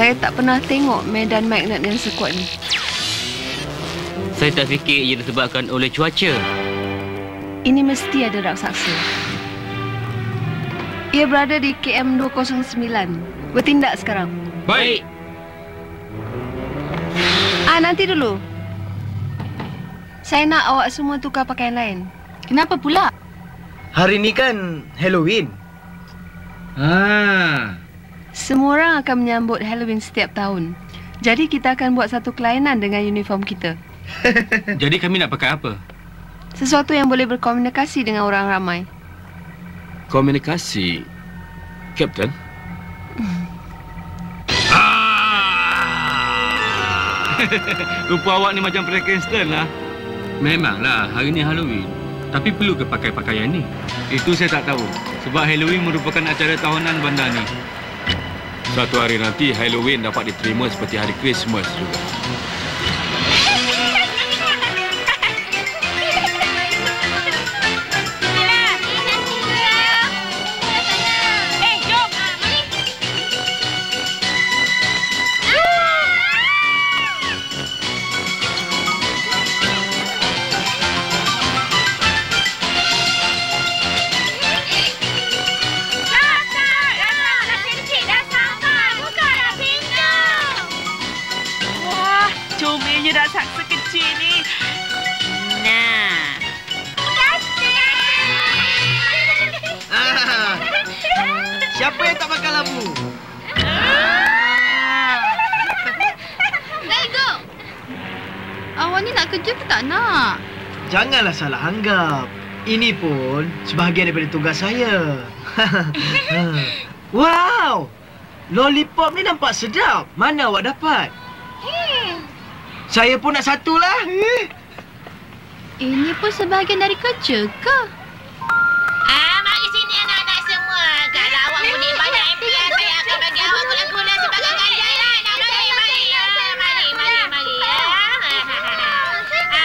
Saya tak pernah tengok medan magnet yang sekuat ni. Saya tak fikir ia disebabkan oleh cuaca. Ini mesti ada raksasa. Ia berada di KM 209. Bertindak sekarang. Baik. Nanti dulu. Saya nak awak semua tukar pakaian lain. Kenapa pula? Hari ni kan Halloween. Semua orang akan menyambut Halloween setiap tahun. Jadi kita akan buat satu kelainan dengan uniform kita. Jadi kami nak pakai apa? Sesuatu yang boleh berkomunikasi dengan orang ramai. Komunikasi, Kapten? Rupa awak ni macam Frankenstein lah. Memanglah, hari ni Halloween. Tapi perlu ke pakai pakaian ni? Itu saya tak tahu. Sebab Halloween merupakan acara tahunan bandar ni. Suatu hari nanti Halloween dapat diterima seperti hari Christmas juga. Raksasa kecil ni. Nah. Siapa yang tak makan lampu? Let go. Awak ni nak kerja ke tak nak? Janganlah salah anggap. Ini pun sebahagian daripada tugas saya. Wow! Lollipop ni nampak sedap. Mana awak dapat? Saya pun nak satu lah. Ini pun sebahagian dari kerja ke? Mari sini anak-anak semua. Kalau awak boleh banyak impian, saya akan bagi awak gula-gula sebagai ganjaran. Mari.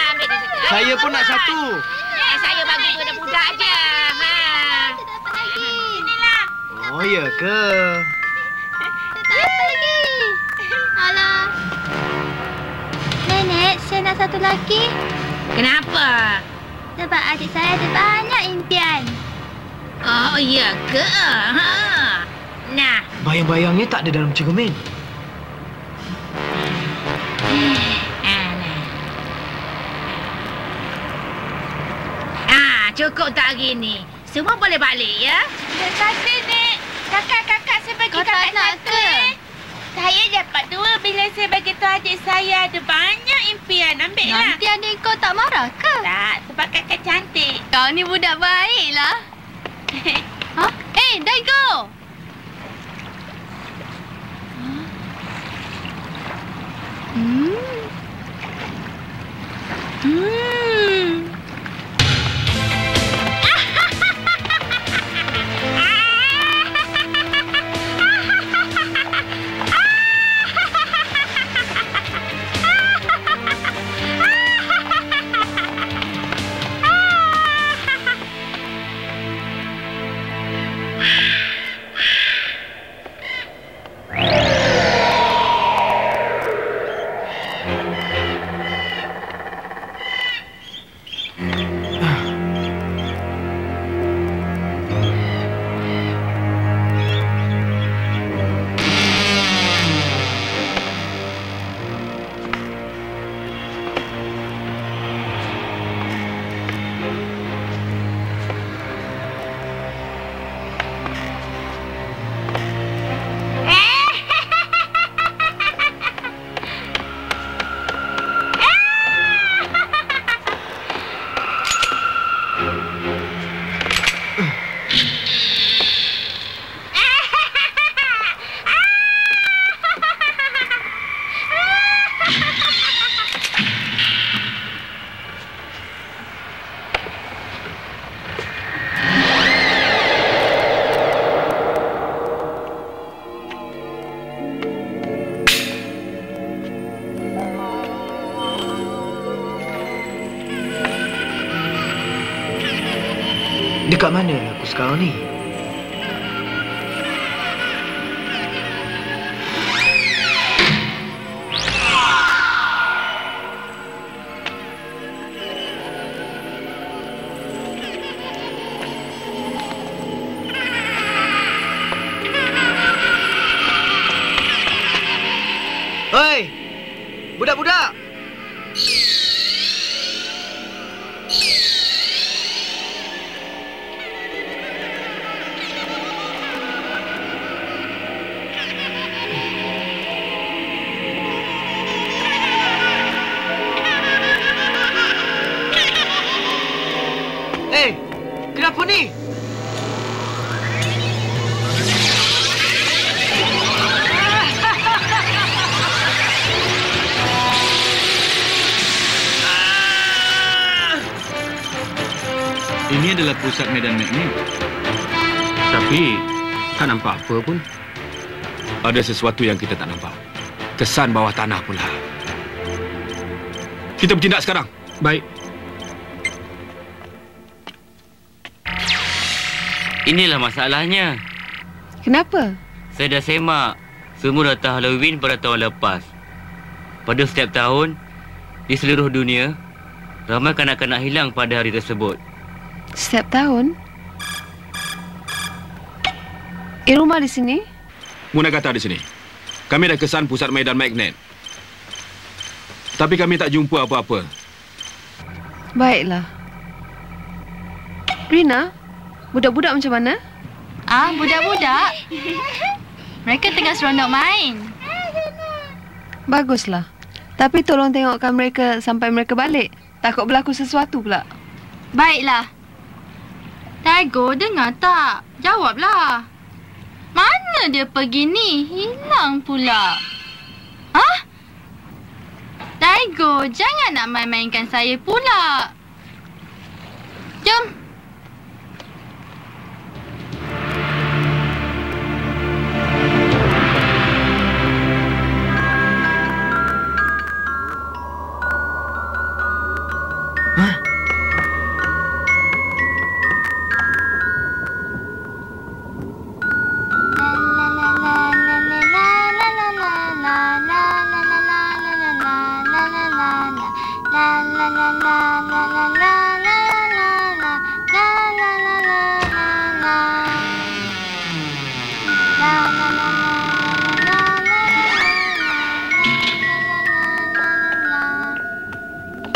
Ambil di situ. Saya pun nak satu. Saya bagi budak-budak je. Dapat lagi. Inilah. Oh, ya ke? Dapat lagi. Alah. Nenek, saya nak satu lagi. Kenapa? Sebab adik saya ada banyak impian. Oh, iya ke? Nah. Bayang-bayangnya tak ada dalam cermin. Cukup tak hari ni? Semua boleh balik, ya? Satu, Nek. Kakak-kakak saya bagi kakak satu. Saya dapat dua bila saya bagi tahu adik saya ada banyak impian. Ambil lah. Nanti adik kau tak marah ke? Tak, sebab kakak cantik. Kau ni budak baik lah. Daigo! Dekat mana aku sekarang ni? Kenapa ni? Ini adalah pusat medan magnet. Tapi, tak nampak apa pun. Ada sesuatu yang kita tak nampak. Kesan bawah tanah pula. Kita bertindak sekarang. Baik. Inilah masalahnya. Kenapa? Saya dah semak semua data Halloween pada tahun lepas. Pada setiap tahun, di seluruh dunia, ramai kanak-kanak hilang pada hari tersebut. Setiap tahun? Rumah di sini? Munagata di sini. Kami dah kesan pusat medan magnet. Tapi kami tak jumpa apa-apa. Baiklah. Rina, budak-budak macam mana? Budak-budak. Mereka tengah seronok main. Baguslah. Tapi tolong tengokkan mereka sampai mereka balik. Takut berlaku sesuatu pula. Baiklah. Tiger, dengar tak? Jawablah. Mana dia pergi ni? Hilang pula. Hah? Tiger, jangan nak main-mainkan saya pula. Jom.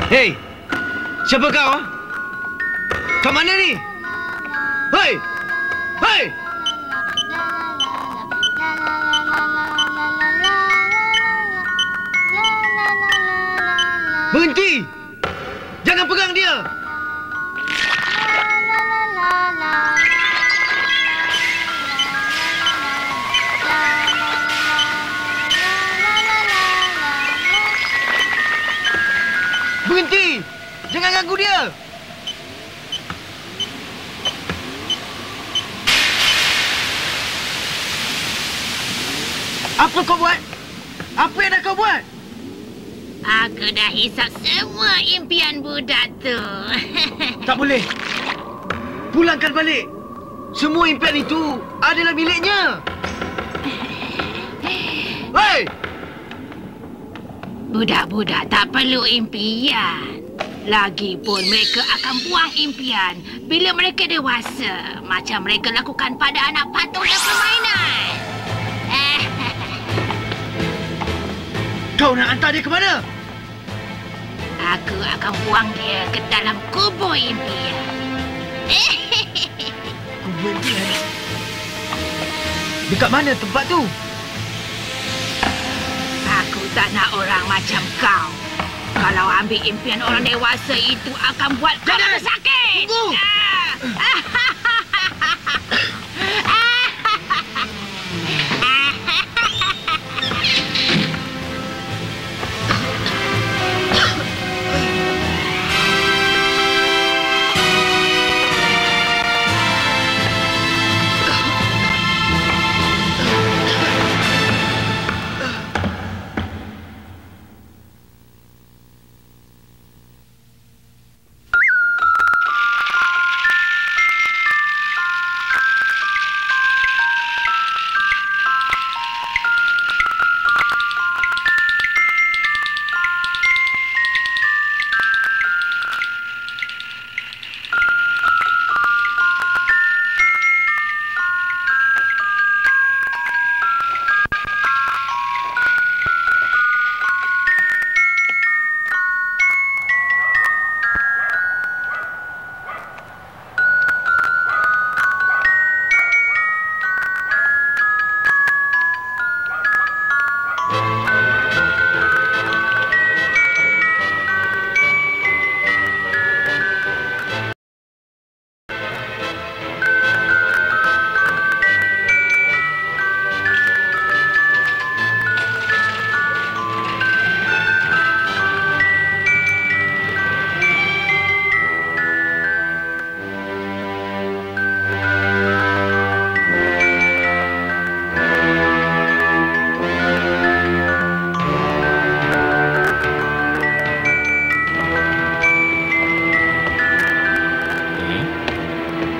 Hei! Siapa kau? Kat mana ni? Hei! Hei! Berhenti! Jangan pegang dia! Berhenti! Jangan ganggu dia! Apa kau buat? Apa yang dah kau buat? Aku dah hisap semua impian budak tu. Tak boleh. Pulangkan balik. Semua impian itu adalah miliknya. Hei! Budak-budak tak perlu impian. Lagipun mereka akan buang impian bila mereka dewasa. Macam mereka lakukan pada anak patung dan permainan. Kau nak hantar dia ke mana? Aku akan buang dia ke dalam kubur impian. Kubur impian? Dekat mana tempat tu? Aku tak nak orang macam kau. Kalau ambil impian orang dewasa itu akan buat kau sakit. Tunggu!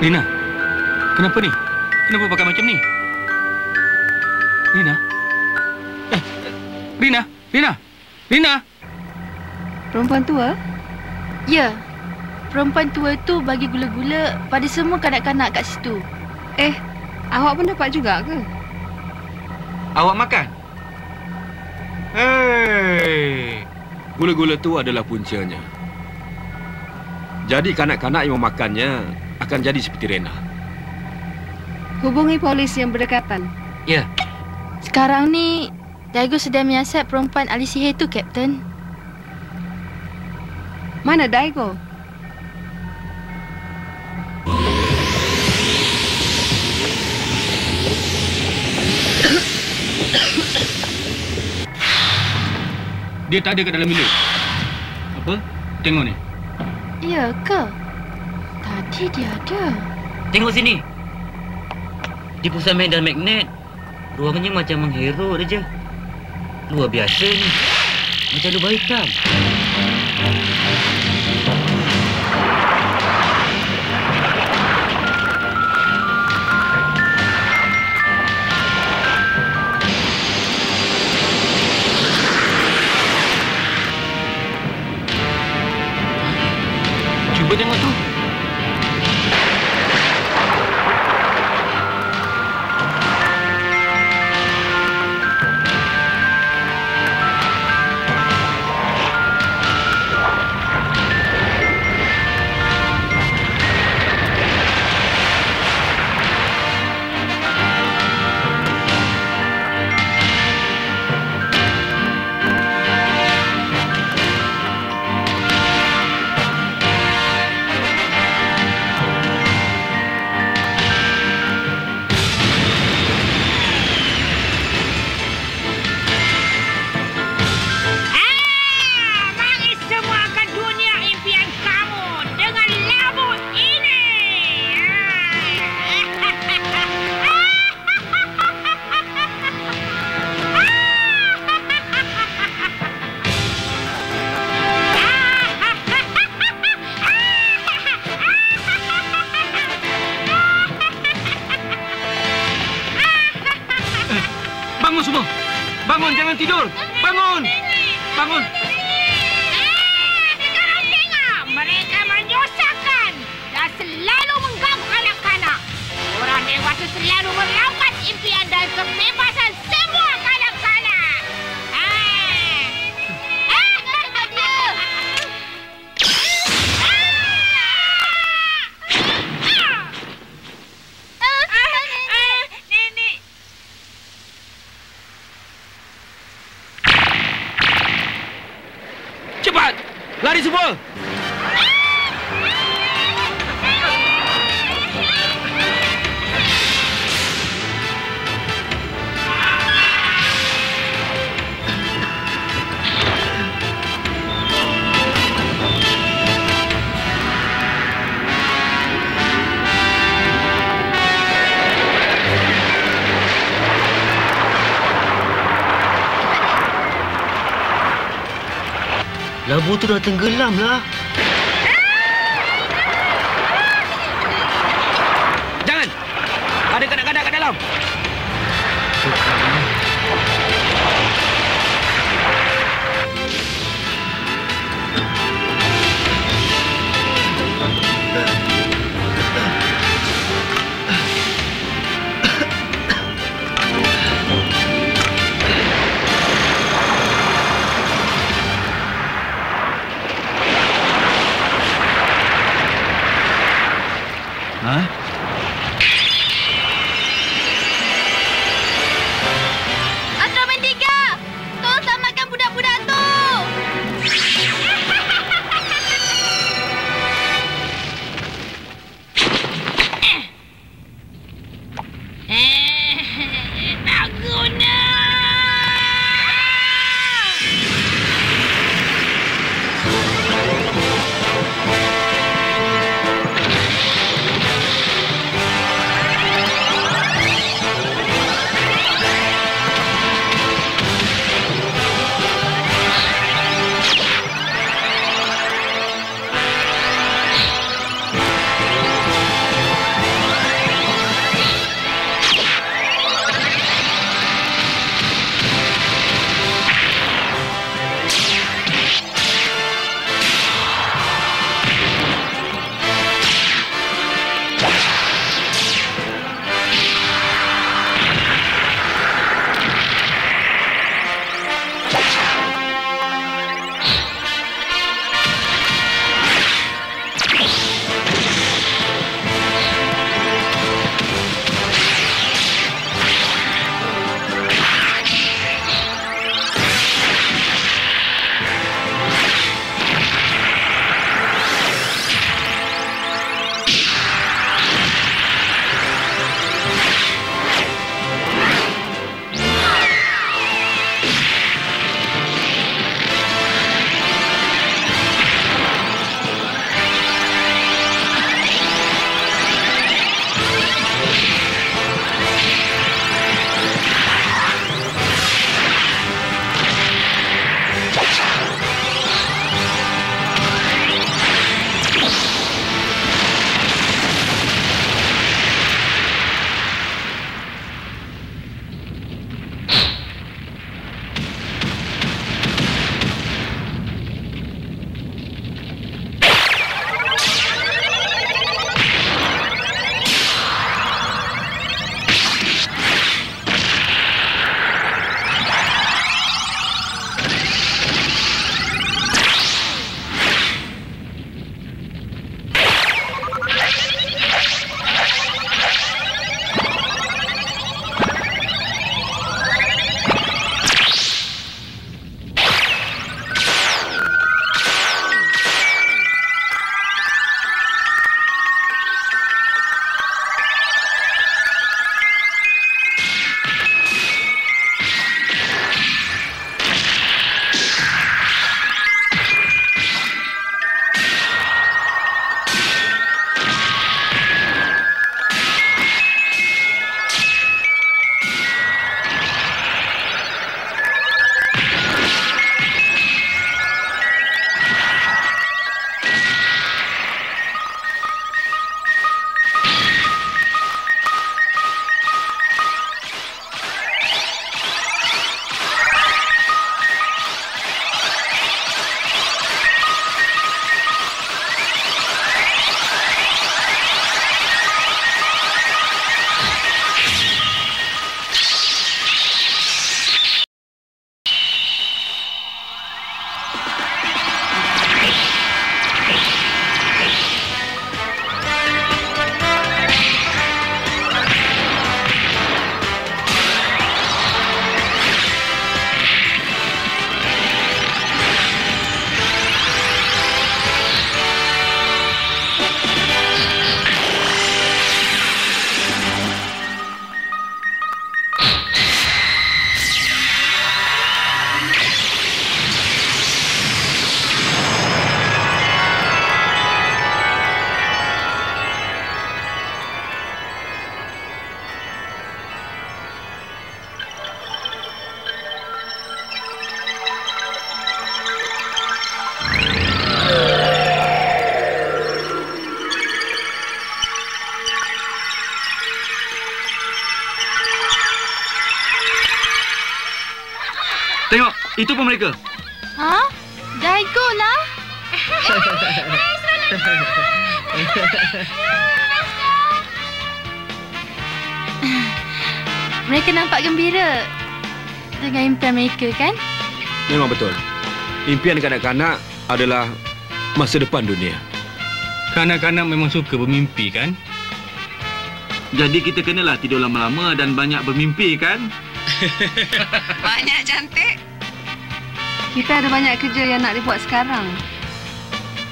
Rina, kenapa ni? Kenapa pakai macam ni? Rina? Rina? Rina? Rina? Perempuan tua? Ya. Perempuan tua tu bagi gula-gula pada semua kanak-kanak kat situ. Awak pun dapat juga ke? Awak makan? Hei, gula-gula tu adalah puncanya. Jadi kanak-kanak yang memakannya akan jadi seperti Rena. Hubungi polis yang berdekatan. Ya. Sekarang ni, Daigo sedang menyiasat perempuan ahli sihir tu, Kapten. Mana Daigo? Dia tak ada kat dalam bilik. Apa? Tengok ni. Ya ke? Tadi dia ada. Tengok sini. Di pusat medan magnet, ruangnya macam mengherut aja. Luar biasa ni. Macam lubang hitam. Cuba tengok tu. Bangun semua. Bangun, jangan tidur. Bangun. Bangun. Sekarang tengok. Mereka menyusahkan dan selalu mengganggu anak-kanak. Orang dewasa selalu merampas impian dan kebebasan semua kanak-kanak. Tengok dia. Nenek. Cepat. Lari semua. Labu tu dah tenggelam lah. Jangan. Ada kanak-kanak kat dalam. Itu pun mereka. Ha? Daigo lah. Mereka nampak gembira dengan impian mereka, kan? Memang betul. Impian kanak-kanak adalah masa depan dunia. Kanak-kanak memang suka bermimpi, kan? Jadi kita kenalah tidur lama-lama dan banyak bermimpi, kan? Banyak cantik. Kita ada banyak kerja yang nak dibuat sekarang.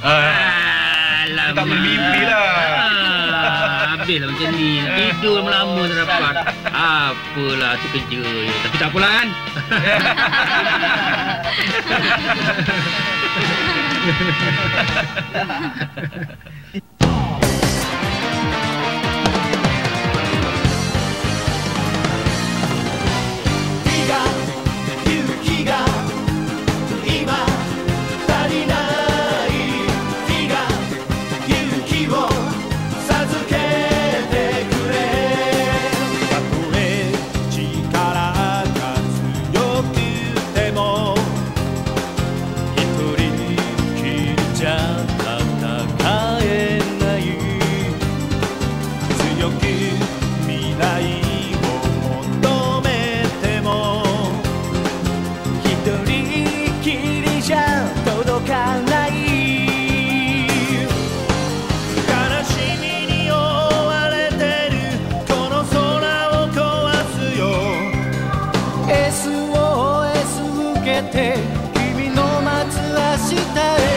Alah, tak boleh mimpi lah. Habislah macam ni. Tidur lama-lama tak dapat. Apalah, tu kerja je. Tapi tak apalah, kan? SOS 受けて君の待つ明日へ